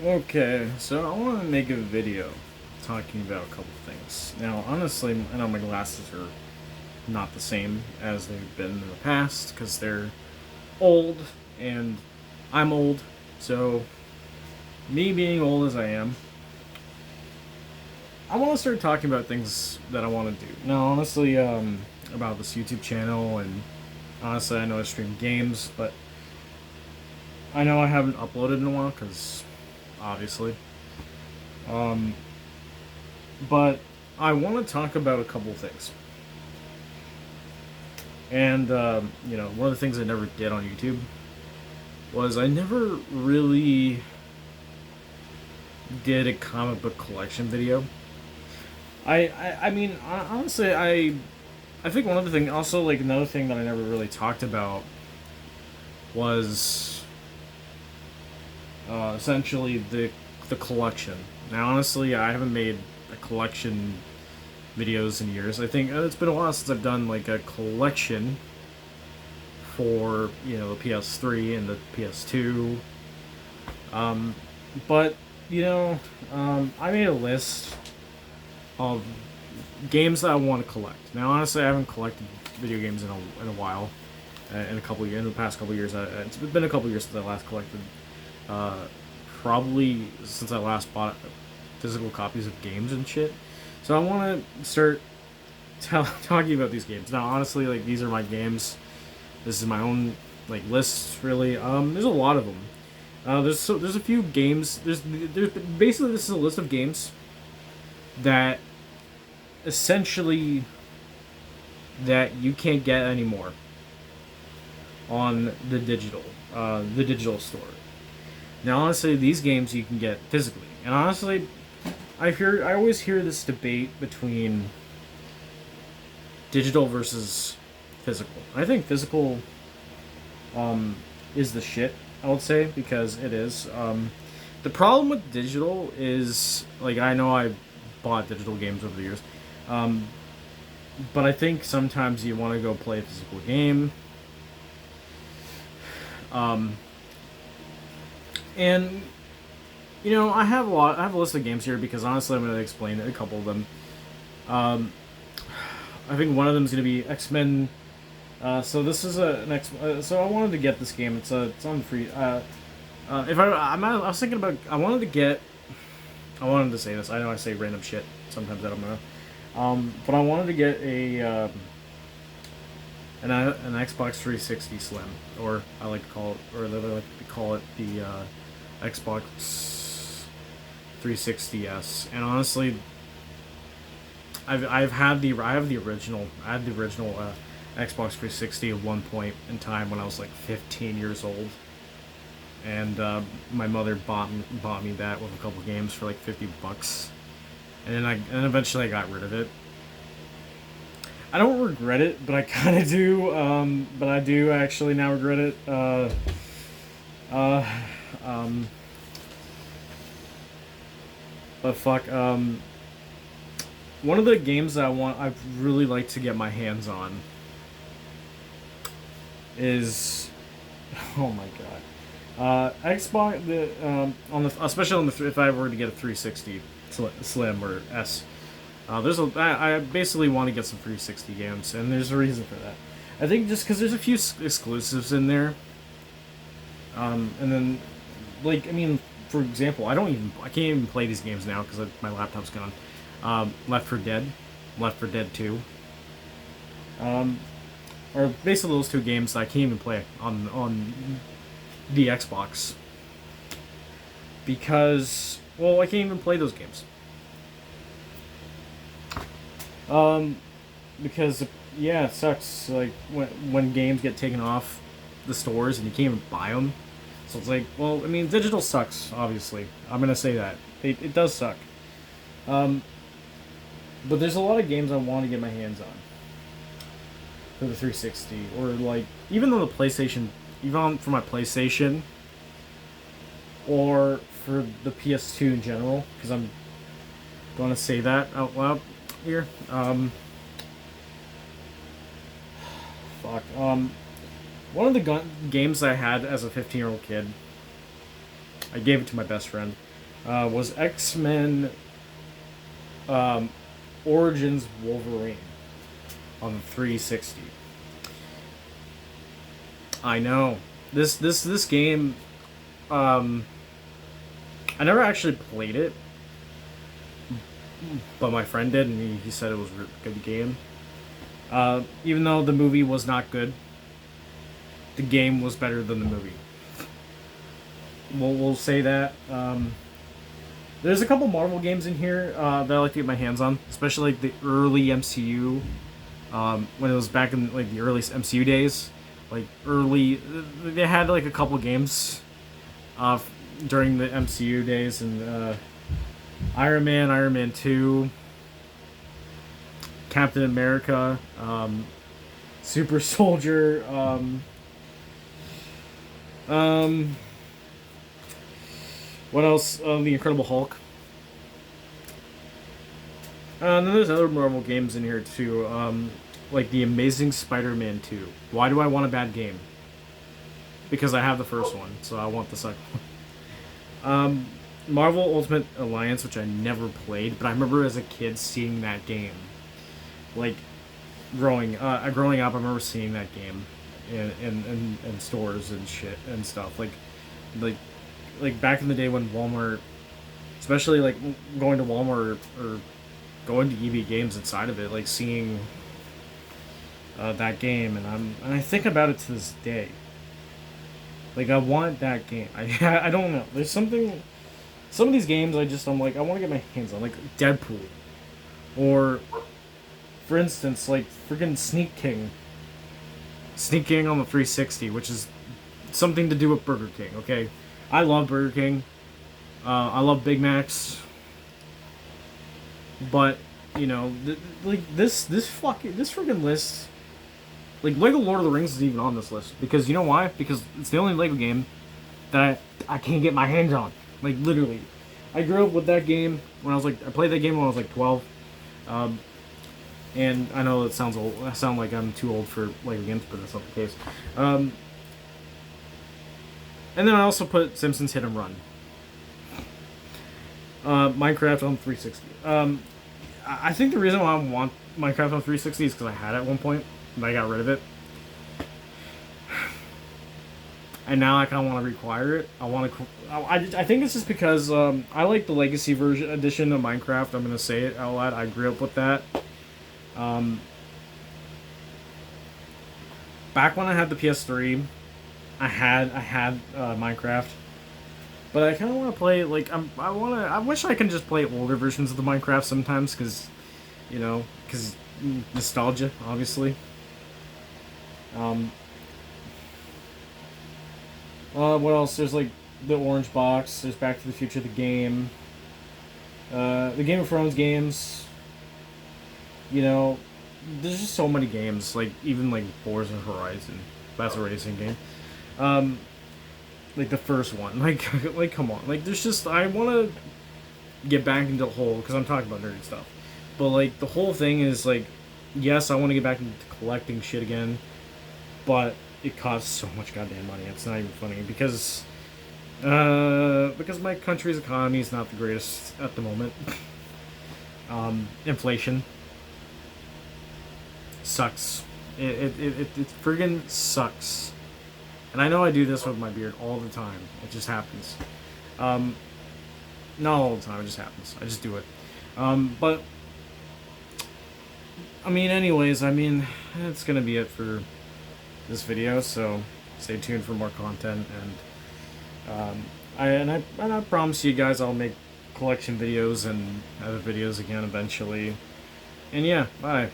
Okay, so I want to make a video talking about a couple things. Now, honestly, I know my glasses are not the same as they've been in the past because they're old and I'm old. So, me being old as I am, I want to start talking about things that I want to do. Now, honestly, about this YouTube channel, and honestly, I know I stream games, but I know I haven't uploaded in a while because obviously. Um, but I want to talk about a couple things. And, one of the things I never did on YouTube was I never really did a comic book collection video. Honestly, I think one of the things, also, like, another thing that I never really talked about was essentially the collection. Now, honestly, I haven't made a collection videos in years. I think it's been a while since I've done, like, a collection for the PS3 and the PS2. But I made a list of games that I want to collect. Now, honestly, I haven't collected video games in a while. In a couple years, in the past couple years, it's been a couple years since I last collected. Uh, Probably since I last bought physical copies of games and shit. So I want to start talking about these games. Now, honestly, like, these are my games. This is my own, like, list, really. There's a lot of them. There's a few games. There's basically, this is a list of games that essentially that you can't get anymore on the digital store. Now, honestly, these games you can get physically, and honestly, I always hear this debate between digital versus physical. I think physical is the shit. I would say, because it is. The problem with digital is, like, I know I bought digital games over the years, um, but I think sometimes you want to go play a physical game, um, and I have a list of games here because honestly, I'm going to explain a couple of them. Um, I think one of them is going to be X Men. So this is an X. So I wanted to get this game. It's on free. If I was thinking about, I wanted to say this. I know I say random shit sometimes. I don't know. But I wanted to get an Xbox 360 Slim, or I like to call it, or they like to call it the Xbox 360s. And honestly, I have the original. I had the original Xbox 360 at one point in time when I was like 15 years old, and my mother bought me that with a couple games for like $50, and eventually I got rid of it. I don't regret it, but I kind of do. But I do actually now regret it. Uh, um, but fuck. One of the games that I'd really like to get my hands on is, oh my god, Xbox, especially on the, if I were to get a 360 Slim or S. I basically want to get some 360 games, and there's a reason for that. I think just because there's a few exclusives in there, and then, like, I mean, for example, I can't even play these games now because my laptop's gone. Left 4 Dead, Left 4 Dead 2, um, or basically those two games that I can't even play on the Xbox because, well, I can't even play those games. Um, because, yeah, it sucks. Like, when games get taken off the stores and you can't even buy them. So it's like, well, I mean, digital sucks. Obviously, I'm gonna say that it does suck. Um, but there's a lot of games I want to get my hands on for the 360, or like even on the PlayStation, even for my PlayStation, or for the PS2 in general, because I'm going to say that out loud here. Fuck. One of the games I had as a 15-year-old kid, I gave it to my best friend, was X-Men Origins Wolverine on the 360. I know. This game, I never actually played it, but my friend did, and he said it was a good game. Even though the movie was not good, the game was better than the movie. We'll say that. There's a couple Marvel games in here that I like to get my hands on, especially like the early MCU, when it was back in like the early MCU days. Like early, they had like a couple games during the MCU days, and Iron Man, Iron Man 2, Captain America, Super Soldier, what else? The Incredible Hulk. And then there's other Marvel games in here too, like The Amazing Spider-Man 2. Why do I want a bad game? Because I have the first one, so I want the second one. Marvel Ultimate Alliance, which I never played, but I remember as a kid seeing that game. Like, growing up, I remember seeing that game in stores and shit and stuff. Like back in the day when Walmart, especially like going to Walmart or going to EB Games inside of it, like seeing that game, and I think about it to this day. Like I want that game. I don't know. There's something. Some of these games I'm like I want to get my hands on, like Deadpool, or for instance like freaking Sneak King. Sneak King on the 360, which is something to do with Burger King. Okay, I love Burger King. I love Big Macs. But you know, like this freaking list. Like Lego Lord of the Rings is even on this list because you know why? Because it's the only Lego game that I can't get my hands on. Like literally, I grew up with that game when I was like I played that game when I was like 12. And I know it sounds old. I sound like I'm too old for Lego games, but that's not the case. And then I also put Simpsons Hit and Run. Minecraft on 360. I think the reason why I want Minecraft on 360 is because I had it at one point, but I got rid of it. And now I kind of want to require it. I think it's just because I like the Legacy version edition of Minecraft. I'm gonna say it out loud. I grew up with that. Back when I had the PS3, I had Minecraft, but I kind of want to play like I wish I can just play older versions of the Minecraft sometimes because, you know, because nostalgia, obviously. What else? There's like the Orange Box. There's Back to the Future, the game. The Game of Thrones games. You know, there's just so many games. Like even like Forza Horizon. That's a racing game. Like the first one. Like come on. Like there's just I want to get back into the whole because I'm talking about nerdy stuff. But like the whole thing is like, yes, I want to get back into collecting shit again, but it costs so much goddamn money. It's not even funny because my country's economy is not the greatest at the moment. Inflation sucks. It friggin' sucks. And I know I do this with my beard all the time. It just happens. Not all the time. It just happens. I just do it. But I mean, anyways, it's gonna be it for this video. So stay tuned for more content, and I promise you guys I'll make collection videos and other videos again eventually. And yeah, bye.